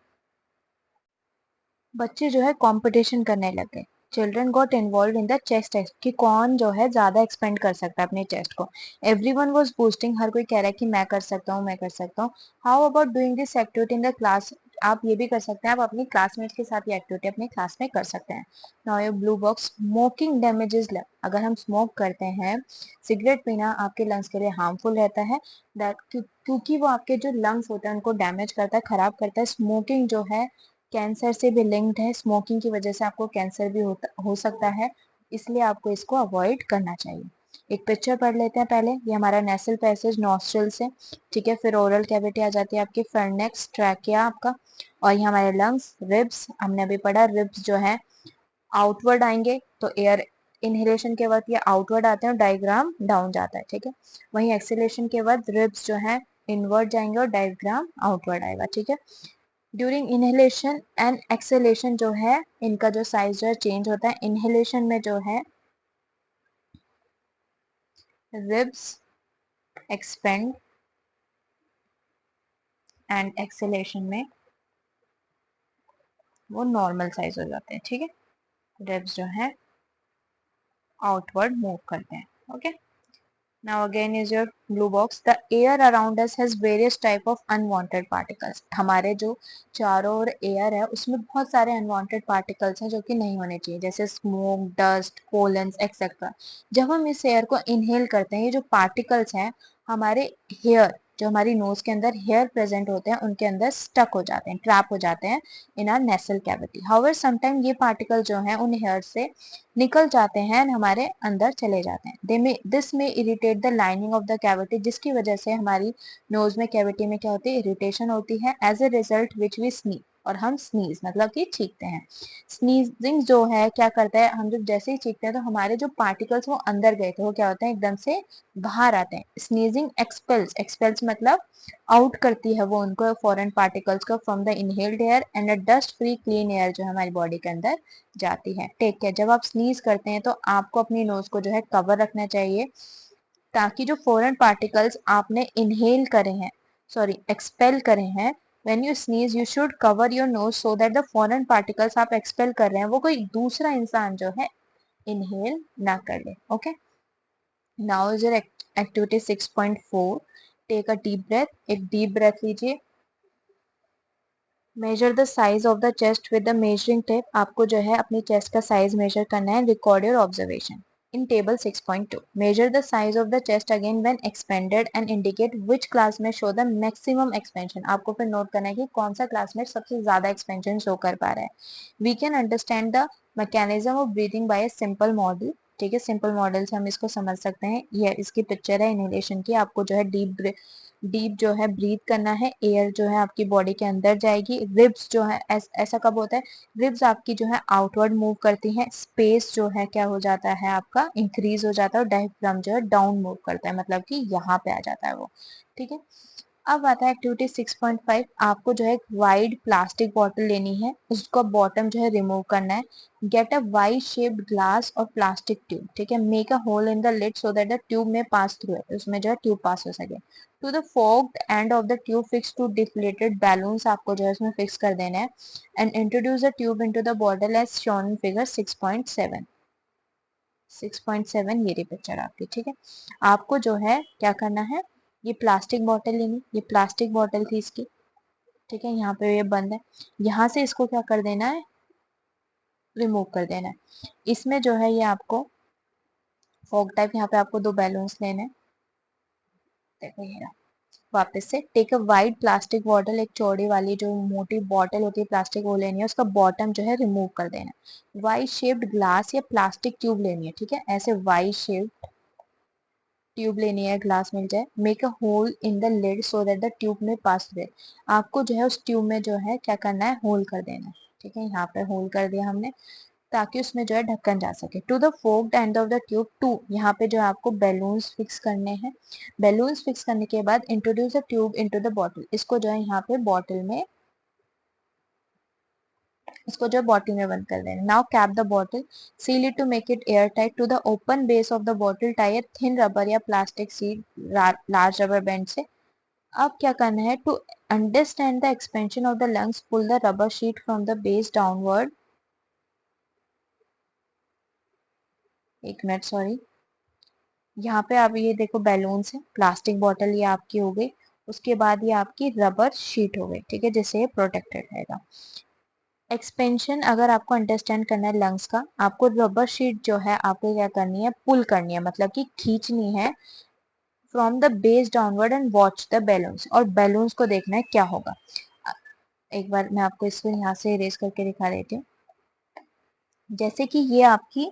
बच्चे जो है कंपटीशन करने लग गए। Children got involve in the chest test कि कौन जो है ज्यादा एक्सपेंड कर सकता है अपने चेस्ट को। एवरीवन वाज बूस्टिंग, हर कोई कह रहा है कि मैं कर सकता हूँ, मैं कर सकता हूँ। How about doing this activity in the class, आप ये भी कर सकते हैं, आप अपनी क्लासमेट के साथ ये एक्टिविटी अपनी क्लास में कर सकते हैं। Now your blue box, smoking damages lung. अगर हम स्मोक करते हैं, सिगरेट पीना आपके लंग्स के लिए हार्मफुल रहता है। दैट क्योंकि वो आपके जो लंग्स होते हैं उनको डैमेज करता है, खराब करता है। स्मोकिंग जो है कैंसर से भी लिंक्ड है, स्मोकिंग की वजह से आपको कैंसर भी हो सकता है, इसलिए आपको इसको अवॉइड करना चाहिए। एक पिक्चर पढ़ लेते हैं पहले। ये हमारा नेसल पैसेज नॉस्ट्रल से, ठीक है, फिर ओरल कैविटी आ जाती है आपकी, फेरनेक्स, ट्रैकिया आपका, और ये हमारे लंग्स, रिब्स, हमने अभी पढ़ा रिब्स जो है आउटवर्ड आएंगे तो एयर इनहेलेशन के वक्त ये आउटवर्ड आते हैं और डायग्राम डाउन जाता है। ठीक है, वहीं एक्सेलेशन के वक्त रिब्स जो है इनवर्ड जाएंगे और डायग्राम आउटवर्ड आएगा। ठीक है, ड्यूरिंग इनहेलेशन एंड एक्सेलेशन जो है इनका जो साइज जो है चेंज होता है। इनहेलेशन में जो है रिब्स एक्सपेंड एंड एक्सेलेशन में वो नॉर्मल साइज हो जाते हैं। ठीक है, रिब्स जो है आउटवर्ड मूव करते हैं। Okay, now again is your blue box, the air around us has various type of unwanted particles। हमारे जो चारों ओर एयर है उसमें बहुत सारे अनवांटेड पार्टिकल्स हैं जो कि नहीं होने चाहिए, जैसे स्मोक, डस्ट, पोलन्स एक्सेट्रा। जब हम इस एयर को इनहेल करते हैं, ये जो पार्टिकल्स हैं हमारे हेयर, जो हमारी नोज के अंदर हेयर प्रेजेंट होते हैं उनके अंदर स्टक हो जाते हैं, ट्रैप हो जाते हैं इन are nasal cavity. However sometime ये पार्टिकल जो हैं उन हेयर से निकल जाते हैं हमारे अंदर चले जाते हैं। दे में दिस में irritate the lining of the cavity, जिसकी वजह से हमारी नोज में कैविटी में क्या होती है, इरिटेशन होती है। As a result which we sneeze, और हम स्नीज मतलब कि छींकते हैं। स्नीजिंग जो है क्या करता है, हम जब जैसे ही छींकते हैं तो हमारे जो पार्टिकल्स वो अंदर गए थे वो क्या होते हैं, एकदम से बाहर आते हैं। स्नीजिंग एक्सपेल्स, एक्सपेल्स मतलब आउट करती है वो उनको फॉरेन पार्टिकल्स को from the inhaled air and a dust free clean air जो हमारी बॉडी के अंदर जाती है। टेक केयर, जब आप स्नीज करते हैं तो आपको अपनी नोज को जो है कवर रखना चाहिए, ताकि जो फॉरेन पार्टिकल्स आपने इनहेल करे हैं, सॉरी एक्सपेल करे हैं, when you sneeze you should cover your nose so that the foreign particles आप एक्सपेल कर रहे हैं वो कोई दूसरा इंसान जो है इनहेल ना कर ले। Okay, now is your activity 6.4, take a deep breath. एक डीप ब्रेथ लीजिए। Measure the size of the chest with the measuring tape, आपको जो है अपनी चेस्ट का साइज मेजर करना है। Record your observation in table 6.2। Major the size of the chest again when expanded and indicate which class में show the maximum expansion. आपको फिर नोट करना है कि कौन सा क्लासमेट सबसे ज्यादा एक्सपेंशन शो कर पा रहा है। We can understand the mechanism of breathing by a simple model. ठीक है, सिंपल मॉडल से हम इसको समझ सकते हैं। ये इसकी पिक्चर है इनहेलेशन की। आपको जो है डीप जो है ब्रीथ करना है, एयर जो है आपकी बॉडी के अंदर जाएगी। रिब्स जो है ऐसा कब होता है, रिब्स आपकी जो है आउटवर्ड मूव करती हैं, स्पेस जो है क्या हो जाता है आपका इंक्रीज हो जाता है, और डायफ्राम जो है डाउन मूव करता है, मतलब कि यहाँ पे आ जाता है वो। ठीक है, अब आता है एक्टिविटी 6.5। आपको जो है एक वाइड प्लास्टिक बॉटल लेनी है, उसका बॉटम जो है रिमूव करना है। Get a Y shaped glass और प्लास्टिक ट्यूब। ठीक है, make a hole in the lid so that the tube में पास थ्रू है, उसमें जो है ट्यूब पास हो सके। To the forked end of the tube fix two deflated balloons, आपको जो है उसमें फिक्स कर देना है। And introduce the tube into the bottle as shown in figure 6.7। 6.7 ये रही पिक्चर आपकी। ठीक है, आपको जो है क्या करना है, ये प्लास्टिक बॉटल लेनी, ये प्लास्टिक बॉटल थी इसकी। ठीक है, यहाँ पे ये बंद है, यहाँ से इसको क्या कर देना है, रिमूव कर देना है। इसमें जो है ये आपको फॉग टाइप, यहाँ पे आपको 2 बैलून्स लेने हैं। देखो ये रहा। वापस से take a wide plastic bottle, एक चौड़ी वाली जो मोटी बॉटल होती है प्लास्टिक, वो लेनी है, उसका बॉटम जो है रिमूव कर देना है। वाई शेप्ड ग्लास या प्लास्टिक ट्यूब लेनी है, ठीक है, ऐसे वाई शेप्ड ट्यूब लेनी है, ग्लास मिल जाए। Make a hole in the lid so that the tube में पास थ्रू। आपको जो है उस ट्यूब में जो है क्या करना है, होल कर देना है, ठीक है, यहाँ पे होल कर दिया हमने ताकि उसमें जो है ढक्कन जा सके। To the forked end of the tube to, यहाँ पे जो है आपको बैलून्स फिक्स करने हैं। बैलून्स फिक्स करने के बाद introduce the tube into the bottle, इसको जो है यहाँ पे बॉटल में, इसको जो है बॉटल में बंद कर देना। Now cap the bottle, seal it to make it air tight. To the open base of the bottle tie a thin rubber या plastic sheet, large rubber band से। अब क्या करना है, to understand the expansion of the lungs pull the rubber sheet from the base downward. एक minute, sorry, यहाँ पे आप ये देखो बैलून्स है, प्लास्टिक बॉटल ये आपकी हो गई, उसके बाद ये आपकी रबर शीट हो गई, ठीक है, जिससे ये प्रोटेक्टेड रहेगा। एक्सपेंशन अगर आपको अंडरस्टैंड करना है लंग्स का, आपको रबर शीट जो है आपको क्या करनी है, पुल करनी है, मतलब कि खींचनी है from the base downward and watch the balloons, और बैलून्स को देखना है क्या होगा। एक बार मैं आपको इसको यहाँ से इरेज करके दिखा देती हूँ। जैसे कि ये आपकी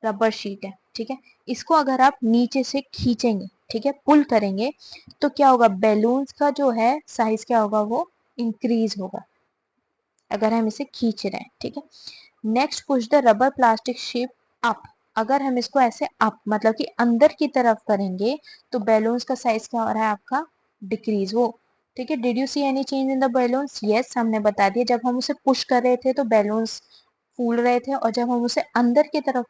रबर शीट है, ठीक है, इसको अगर आप नीचे से खींचेंगे, ठीक है, पुल करेंगे, तो क्या होगा, बैलून्स का जो है साइज क्या होगा, वो इंक्रीज होगा अगर हम इसे खींच रहे हैं, ठीक है। Next push the rubber plastic sheet up, अगर हम इसको ऐसे अप मतलब कि अंदर की तरफ करेंगे तो बैलून्स का साइज क्या हो रहा है आपका, डिक्रीज हो, ठीक है। Did you see any change in the balloons? Yes, हमने बता दिया, जब हम उसे पुश कर रहे थे तो बैलून्स फूल रहे थे, और जब हम उसे अंदर की तरफ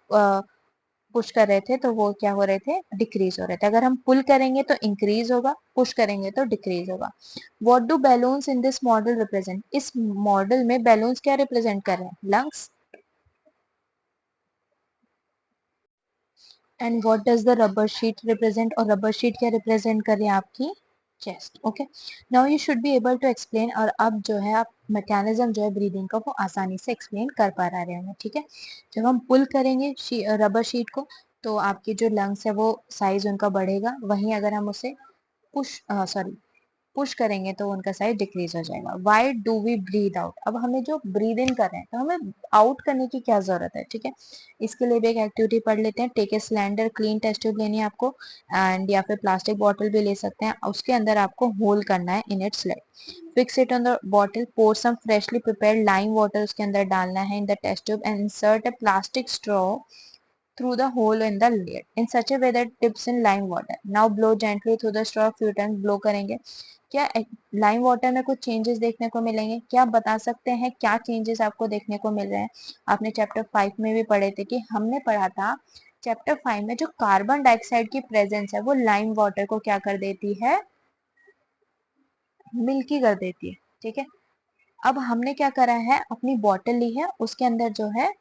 पुश कर रहे थे तो वो क्या हो रहे थे, डिक्रीज हो रहे थे। अगर हम पुल करेंगे तो इंक्रीज होगा, पुश करेंगे तो डिक्रीज होगा। What do balloons in this model represent? इस मॉडल में बैलून्स क्या रिप्रेजेंट कर रहे हैं, lungs. And what does the rubber sheet represent, और रबर शीट क्या रिप्रेजेंट कर रही है, आपकी chest. Okay, now you should be able to explain, और अब जो है आप मैकेनिज्म जो है ब्रीदिंग का वो आसानी से एक्सप्लेन कर पा रहे हैं, ठीक है। जब हम पुल करेंगे रबर शीट को, तो आपके जो लंग्स है वो साइज उनका बढ़ेगा, वहीं अगर हम उसे पुश सॉरी पुश करेंगे तो उनका साइज डिक्रीज हो जाएगा। Why do we breathe out? अब हमें जो ब्रीद इन कर रहे हैं तो हमें आउट करने की क्या जरूरत है, ठीक है। इसके लिए भी एक एक्टिविटी पढ़ लेते हैं। Take a cylinder, clean test tube लेनी है आपको, एंड या फिर प्लास्टिक बॉटल भी ले सकते हैं, उसके अंदर आपको होल करना है in its leg. Fix it on the bottle, pour some freshly prepared lime water उसके अंदर डालना है in the test tube, and insert a plastic straw through the hole in the lid in such a way that dips in lime water. Now blow gently through the straw few times. blow करेंगे, क्या lime water में कुछ changes देखने को मिलेंगे? क्या आप बता सकते हैं क्या चेंजेस आपको देखने को मिल रहे हैं? आपने चैप्टर 5 में भी पढ़े थे कि हमने पढ़ा था चैप्टर 5 में जो कार्बन डाइऑक्साइड की प्रेजेंस है वो लाइम वाटर को क्या कर देती है, मिल्की कर देती है, ठीक है। अब हमने क्या करा है, अपनी बॉटल ली है, उसके अंदर जो है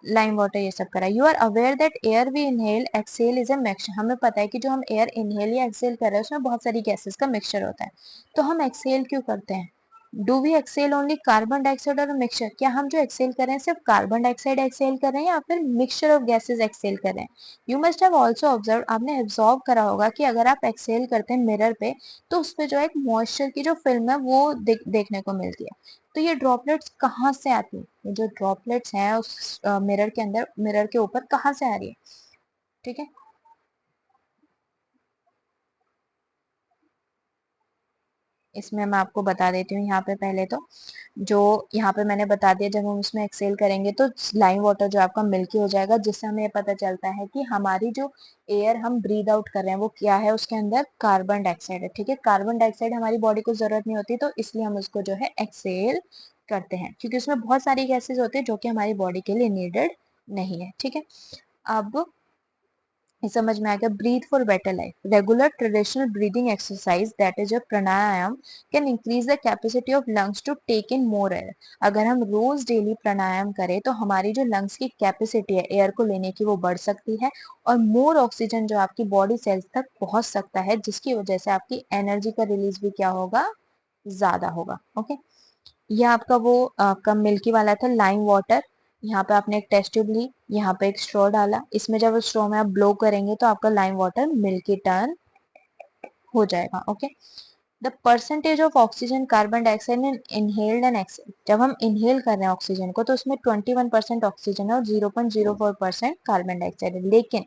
लाइम वाटर ये सब करा। You are aware that air we inhale exhale is a mixture, हमें पता है कि जो हम एयर इनहेल या एक्सेल कर रहे हैं उसमें बहुत सारी गैसेस का मिक्सचर होता है, तो हम एक्सेल क्यों करते हैं? Do we exhale only carbon dioxide और मिक्सचर, क्या हम जो एक्सेल कर रहे हैं सिर्फ कार्बन डाइऑक्साइड एक्सेल कर रहे हैं या फिर मिक्सचर ऑफ गैसेस एक्सेल कर रहे हैं? You must have also observe, आपने ऑब्जर्व करा होगा कि अगर आप एक्सेल करते हैं मिरर पे तो उस पे जो एक मॉइस्चर की जो फिल्म है वो देखने को मिलती है। तो ये ड्रॉपलेट्स कहाँ से आती है, ये जो ड्रॉपलेट्स हैं उस मिरर के अंदर, मिरर के ऊपर कहाँ से आ रही है, ठीक है। इसमें मैं आपको बता देती हूँ, यहाँ पे पहले तो जो यहाँ पे मैंने बता दिया, जब हम उसमें एक्सेल करेंगे तो लाइम वाटर जो आपका मिल्की हो जाएगा, जिससे हमें पता चलता है कि हमारी जो एयर हम ब्रीद आउट कर रहे हैं वो क्या है, उसके अंदर कार्बन डाइऑक्साइड है, ठीक है। कार्बन डाइऑक्साइड हमारी बॉडी को जरूरत नहीं होती, तो इसलिए हम उसको जो है एक्सेल करते हैं, क्योंकि उसमें बहुत सारी गैसेज होती है जो कि हमारी बॉडी के लिए नीडेड नहीं है, ठीक है। अब ये समझ में आ गया। Breathe for better life, regular traditional breathing exercise that is a pranayama can increase the capacity of lungs to take in more air. अगर हम रोज डेली प्राणायाम करें तो हमारी जो लंग्स की कैपेसिटी है एयर को लेने की वो बढ़ सकती है, और मोर ऑक्सीजन जो आपकी बॉडी सेल्स तक पहुंच सकता है, जिसकी वजह से आपकी एनर्जी का रिलीज भी क्या होगा, ज्यादा होगा। ओके, ये आपका वो आपका मिल्की वाला था लाइम वाटर। यहाँ पे आपने एक टेस्ट ट्यूब ली, यहाँ पे एक स्ट्रॉ डाला, इसमें जब स्ट्रॉ में आप ब्लो करेंगे तो आपका लाइम वाटर मिल्की टर्न हो जाएगा। Okay, the percentage of oxygen carbon dioxide in inhaled and exhaled, जब हम इनहेल कर रहे हैं ऑक्सीजन को तो उसमें 21% ऑक्सीजन है और 0.04% कार्बन डाइऑक्साइड है, लेकिन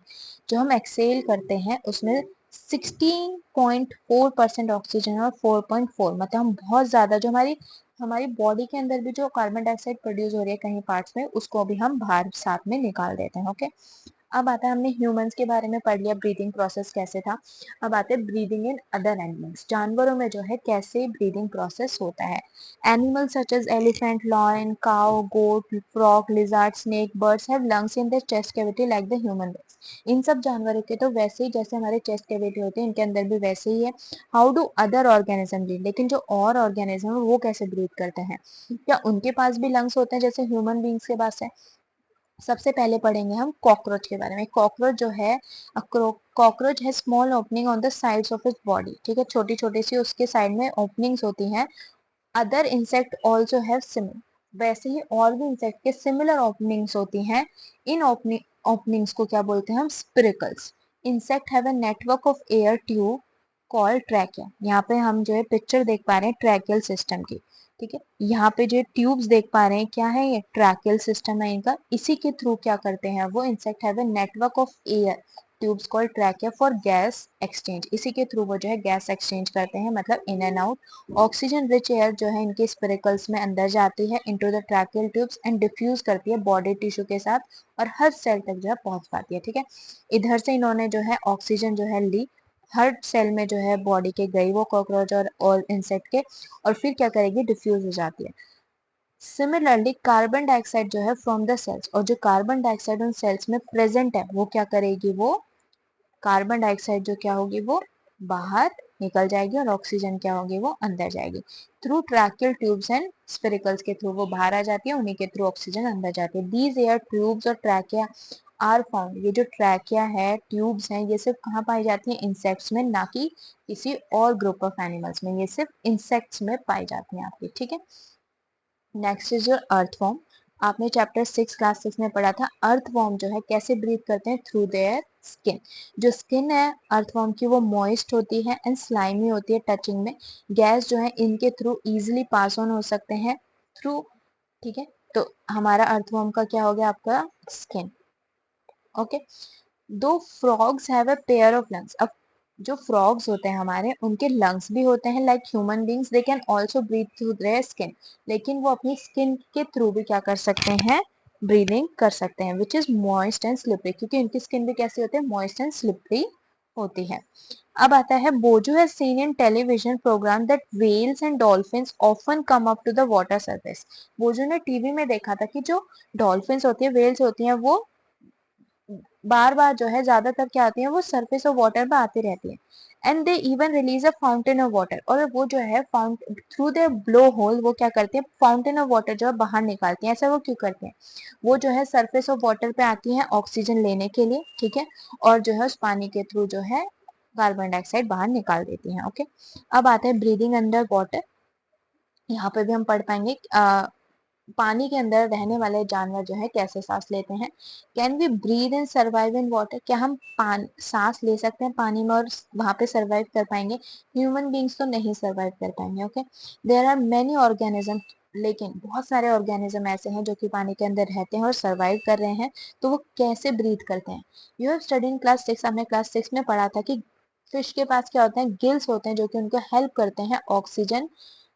जो हम एक्सहेल करते हैं उसमें 16.4% ऑक्सीजन और 4.4, मतलब हम बहुत ज्यादा, जो हमारी हमारी बॉडी के अंदर भी जो कार्बन डाइऑक्साइड प्रोड्यूस हो रही है कहीं पार्ट्स में, उसको भी हम बाहर साथ में निकाल देते हैं। ओके, अब आता है, हमने ह्यूमंस के बारे में पढ़ लिया, ब्रीदिंग प्रोसेस कैसे था। अब आते हैं ब्रीदिंग इन अदर एनिमल्स, जानवरों में जो है कैसे ब्रीदिंग प्रोसेस होता है। Animals such as elephant, lion, cow, goat, frog, lizard, snake, birds have lungs in their chest cavity like the human beings. इन सब जानवरों के तो वैसे ही जैसे हमारे चेस्ट कैविटी होती है, इनके अंदर भी वैसे ही है। How do other organism breathe, लेकिन जो और ऑर्गेनिज्म है वो कैसे ब्रीथ करते हैं, क्या उनके पास भी लंग्स होते हैं जैसे ह्यूमन बींग्स के पास है। सबसे पहले पढ़ेंगे हम कॉकरोच के बारे में। कॉकरोच जो है, कॉकरोच है small opening on the sides of its body, ठीक है, छोटी छोटी सी उसके साइड में ओपनिंग्स होती हैं। Other insect also have similar, वैसे ही और भी इंसेक्ट के सिमिलर ओपनिंग्स होती हैं। इन ओपनिंग्स को क्या बोलते हैं हम, spiracles. Insect have a network of air tube called trachea. यहाँ पे हम जो है पिक्चर देख पा रहे हैं ट्रैकियल सिस्टम की, ठीक है, यहाँ पे जो ट्यूब्स देख पा रहे हैं क्या है, ये ट्रैकियल सिस्टम है इनका। इसी के थ्रू क्या करते हैं वो insect have a network of air tubes called trachea for gas exchange, इसी के थ्रू वो जो है गैस एक्सचेंज करते हैं, मतलब in and out. Oxygen rich air जो है इनके स्पिरिकल्स में अंदर जाती है into the tracheal tubes and diffuse करती है बॉडी टिश्यू के साथ और हर सेल तक जो है पहुंच पाती है, ठीक है। इधर से इन्होंने जो है ऑक्सीजन जो है ली, हर सेल में जो है बॉडी के गई वो कॉकरोच और इंसेक्ट के, और फिर क्या करेगी, डिफ्यूज हो जाती है। सिमिलरली कार्बन डाइऑक्साइड जो है फ्रॉम द सेल्स, और जो कार्बन डाइऑक्साइड उन सेल्स में प्रेजेंट है वो क्या करेगी, वो कार्बन डाइऑक्साइड जो क्या होगी वो बाहर निकल जाएगी और ऑक्सीजन क्या होगी वो अंदर जाएगी। Through tracheal tubes and spiracles के थ्रू वो बाहर आ जाती है, उन्हीं के थ्रू ऑक्सीजन अंदर जाती है। दीज एयर ट्यूब्स और ट्रैकिया आर फाउंड, ये जो ट्रैकिया है ट्यूब्स हैं ये सिर्फ कहाँ पाई जाती है, इंसेक्ट्स में, ना कि किसी और ग्रुप ऑफ एनिमल्स में, ये सिर्फ इंसेक्ट्स में पाई जाती हैं आपकी, ठीक है। Next is your earthworm. आपने चैप्टर 6 क्लास 6 में पढ़ा था, अर्थवॉर्म जो है कैसे ब्रीथ करते हैं, थ्रू देयर स्किन। जो स्किन है अर्थवॉर्म की वो मॉइस्ट होती है एंड स्लाइमी होती है टचिंग में। गैस जो है इनके थ्रू इजिली पास ऑन हो सकते हैं थ्रू, ठीक है। तो हमारा अर्थवॉर्म का क्या हो गया, आपका स्किन। ओके, दो frogs have a pair of lungs. अब जो फ्रॉग्स होते हैं हमारे, उनके लंग्स भी होते हैं like human beings, they can also breathe through their skin, लेकिन वो अपनी स्किन के थ्रू भी क्या कर सकते हैं, ब्रीदिंग कर सकते हैं, which is moist and slippery, क्योंकि उनकी स्किन भी कैसी होती है, मॉइस्ट एंड स्लिपरी होती है। अब आता है, Boojho has seen in television program that whales and dolphins often come up to the water surface. Boojho ने टीवी में देखा था कि जो डॉल्फिन्स होती है, व्हेल्स होती हैं, वो बार बार जो है ज्यादातर क्या आती है, वो सरफेस ऑफ वाटर पे आती रहती है। And they even release a fountain of water, और वो जो है थ्रू दे ब्लो होल वो क्या करते हैं, फाउंटेन ऑफ वाटर जो है बाहर निकालती हैं। ऐसा वो क्यों करते हैं, वो जो है सरफेस ऑफ वाटर पे आती है ऑक्सीजन लेने के लिए, ठीक है, और जो है उस पानी के थ्रू जो है कार्बन डाइऑक्साइड बाहर निकाल देती हैं। ओके, अब आता है ब्रीदिंग अंडर वाटर। यहाँ पे भी हम पढ़ पाएंगे पानी के अंदर रहने वाले जानवर जो है कैसे सांस लेते हैं। Can we breathe and survive in water, क्या हम सांस ले सकते हैं पानी में और वहां पे सर्वाइव कर पाएंगे, ह्यूमन बींग्स तो नहीं सर्वाइव कर पाएंगे। Okay, there are many organism, लेकिन बहुत सारे ऑर्गेनिज्म ऐसे हैं जो कि पानी के अंदर रहते हैं और सर्वाइव कर रहे हैं, तो वो कैसे ब्रीथ करते हैं। You have study in class 6, हमने क्लास 6 में पढ़ा था कि फिश के पास क्या होते हैं, गिल्स होते हैं जो कि उनको हेल्प करते हैं ऑक्सीजन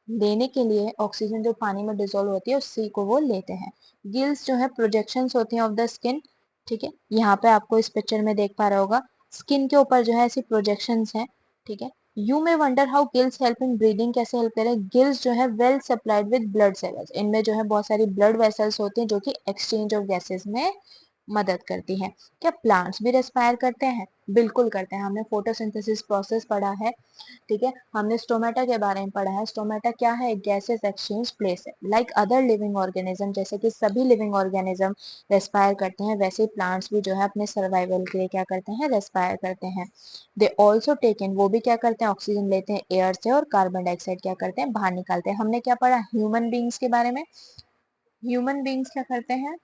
लेने के लिए, ऑक्सीजन जो पानी में डिसॉल्व होती है उसी को वो लेते हैं। गिल्स जो है प्रोजेक्शंस होती हैं ऑफ द स्किन, ठीक है, यहाँ पे आपको इस पिक्चर में देख पा रहा होगा, स्किन के ऊपर जो है ऐसी प्रोजेक्शंस हैं, ठीक है। You may wonder how gills help in breathing, कैसे हेल्प करें। गिल्स जो है well supplied with blood cells, इनमें जो है बहुत सारी ब्लड वेसल्स होती हैं जो कि एक्सचेंज ऑफ गैसेस में मदद करती है। क्या प्लांट्स भी रेस्पायर करते हैं? बिल्कुल करते हैं। हमने फोटोसिंथेसिस प्रोसेस पढ़ा है, ठीक है। हमने स्टोमेटा के बारे में पढ़ा है। स्टोमेटा क्या है? एक गैसेस एक्सचेंज प्लेस है। लाइक अदर लिविंग ऑर्गेनिज्म, जैसे कि सभी लिविंग ऑर्गेनिज्म रेस्पायर करते हैं, वैसे प्लांट्स भी जो है अपने सर्वाइवल के लिए क्या करते हैं? रेस्पायर करते हैं। दे ऑल्सो टेक इन, वो भी क्या करते हैं? ऑक्सीजन लेते हैं एयर से और कार्बन डाइऑक्साइड क्या करते हैं? बाहर निकालते हैं। हमने क्या पढ़ा ह्यूमन बींग्स के बारे में? ह्यूमन बींग्स क्या करते हैं?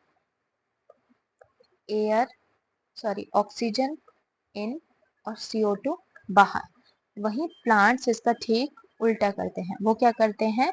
एयर, सॉरी, ऑक्सीजन इन और CO2 बाहर। वही प्लांट्स इसका ठीक उल्टा करते हैं। वो क्या करते हैं?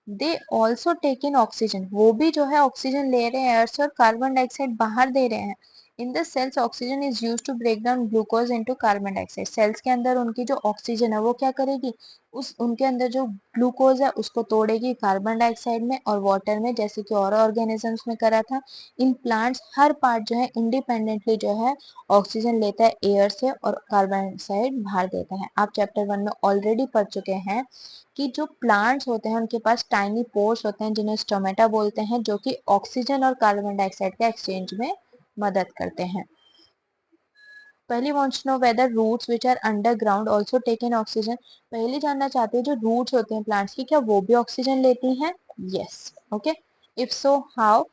They also take in oxygen, वो भी जो है ऑक्सीजन ले रहे हैं एयर से और कार्बन डाइऑक्साइड बाहर दे रहे हैं। In the cells oxygen is use to break down glucose into carbon dioxide. Cells के अंदर उनकी जो ऑक्सीजन है वो क्या करेगी? उस उनके अंदर जो ग्लूकोज है उसको तोड़ेगी कार्बन डाइऑक्साइड में और वाटर में, जैसे कि और ऑर्गेनिजम्स में करा था। इन प्लांट्स हर पार्ट जो है इंडिपेंडेंटली जो है ऑक्सीजन लेता है एयर से और कार्बन डाइऑक्साइड बाहर देता है। आप चैप्टर 1 में ऑलरेडी पढ़ चुके हैं कि जो प्लांट्स होते हैं उनके पास टाइनी पोर्स होते हैं जिन्हें स्टोमेटा बोलते हैं, जो कि ऑक्सीजन और कार्बन डाइऑक्साइड के एक्सचेंज में मदद करते हैं। पहली wants to know whether roots which are underground also take in oxygen। पहली जानना चाहते हैं जो रूट्स होते हैं प्लांट्स की, क्या वो भी ऑक्सीजन लेती हैं? Yes. Okay, if so how,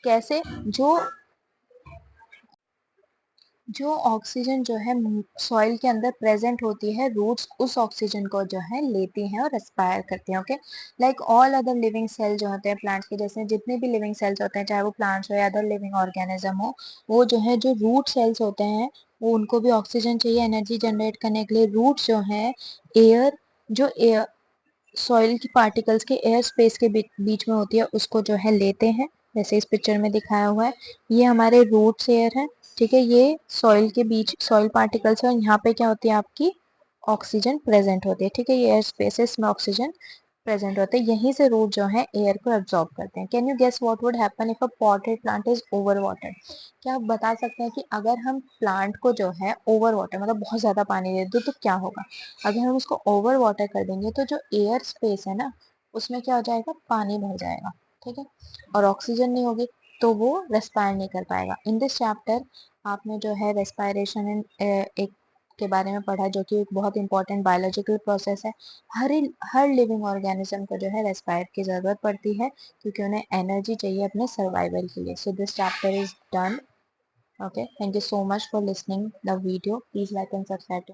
कैसे? जो जो ऑक्सीजन जो है सॉइल के अंदर प्रेजेंट होती है, रूट्स उस ऑक्सीजन को जो है लेती हैं और एस्पायर करती हैं। Okay, like all other living cell जो होते हैं प्लांट्स के, जैसे जितने भी लिविंग सेल्स होते हैं, चाहे वो प्लांट्स हो या अदर लिविंग ऑर्गेनिज्म हो, वो जो है जो रूट सेल्स होते हैं वो उनको भी ऑक्सीजन चाहिए एनर्जी जनरेट करने के लिए। रूट्स जो है एयर, जो एयर सॉइल की पार्टिकल्स के एयर स्पेस के बीच में होती है उसको जो है लेते हैं, जैसे इस पिक्चर में दिखाया हुआ है। ये हमारे रूट्स एयर है, ठीक है। ये सॉइल के बीच सॉइल पार्टिकल्स है और यहाँ पे क्या होती है? आपकी ऑक्सीजन प्रेजेंट होती है, ठीक है। ये एयर स्पेसेस में ऑक्सीजन प्रेजेंट होते हैं, यहीं से रूट जो है एयर को एब्जॉर्ब करते हैं। Can you guess what would happen if a potted plant is over watered? क्या आप बता सकते हैं कि अगर हम प्लांट को जो है ओवर वाटर, मतलब बहुत ज्यादा पानी दे दो तो क्या होगा? अगर हम उसको ओवर वाटर कर देंगे तो जो एयर स्पेस है ना उसमें क्या हो जाएगा? पानी भर जाएगा, ठीक है, और ऑक्सीजन नहीं होगी तो वो रेस्पायर नहीं कर पाएगा। इन दिस चैप्टर आपने जो है रेस्पायरेशन इन एक के बारे में पढ़ा, जो कि एक बहुत इंपॉर्टेंट बायोलॉजिकल प्रोसेस है। हर लिविंग ऑर्गेनिज्म को जो है रेस्पायर की जरूरत पड़ती है क्योंकि उन्हें एनर्जी चाहिए अपने सर्वाइवल के लिए। So this chapter is done. Okay, thank you so much for listening the video. Please like and subscribe to